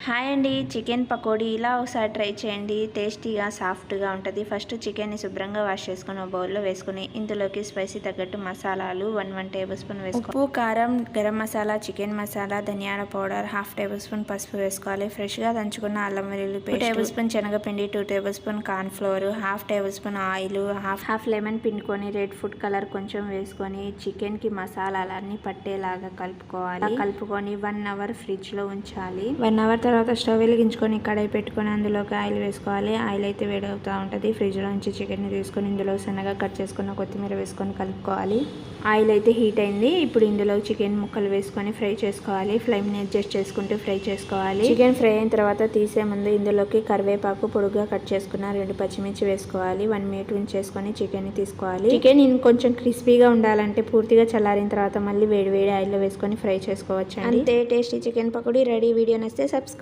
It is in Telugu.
హాయ్ అండి. చికెన్ పకోడీ ఇలా ఒకసారి ట్రై చేయండి. టేస్టీగా సాఫ్ట్గా ఉంటుంది. ఫస్ట్ చికెన్ని శుభ్రంగా వాష్ చేసుకొని ఒక బౌల్లో వేసుకుని ఇందులోకి స్పైసీ తగ్గట్టు మసాలాలు 1 టేబుల్ స్పూన్ వేసుకోవాలి. ఉప్పు, కారం, గరం మసాలా, చికెన్ మసాలా, ధనియాల పౌడర్, 1/2 టేబుల్ స్పూన్ పసుపు వేసుకోవాలి. ఫ్రెష్గా దంచుకున్న అల్లం వెల్లుల్లి పేస్ట్, 2 టేబుల్ స్పూన్ శనగపిండి, 2 tablespoon corn flour, 1/2 tablespoon oil, half lemon పిండుకొని రెడ్ ఫుడ్ కలర్ కొంచెం వేసుకొని చికెన్కి మసాలాలన్నీ పట్టేలాగా కలుపుకొని 1 అవర్ ఫ్రిడ్జ్లో ఉంచాలి. 1 అవర్ తర్వాత స్టవ్ వెలిగించుకొని కడాయి పెట్టుకొని అందులోకి ఆయిల్ వేసుకోవాలి. ఆయిల్ అయితే వేడవుతూ ఉంటుంది. ఫ్రిడ్జ్లో నుంచి చికెన్ని తీసుకొని ఇందులో సన్నగా కట్ చేసుకున్న కొత్తిమీర వేసుకొని కలుపుకోవాలి. ఆయిల్ అయితే హీట్ అయింది. ఇప్పుడు ఇందులో చికెన్ ముక్కలు వేసుకొని ఫ్రై చేసుకోవాలి. ఫ్లేమ్ని అడ్జస్ట్ చేసుకుంటూ ఫ్రై చేసుకోవాలి. చికెన్ ఫ్రై అయిన తర్వాత తీసే ముందు ఇందులోకి కరివేపాకు, పొడుగ్గా కట్ చేసుకున్న 2 పచ్చిమిర్చి వేసుకోవాలి. 1 మినిట్ ఉంచేసుకొని చికెన్ని తీసుకోవాలి. చికెన్ ఇంకొంచెం క్రిస్పీగా ఉండాలంటే పూర్తిగా చల్లారిన తర్వాత మళ్ళీ వేడి ఆయిల్లో వేసుకొని ఫ్రై చేసుకోవచ్చు. అంతే, tasty chicken pakodi ready. Video నచ్చితే సబ్స్క్రైబ్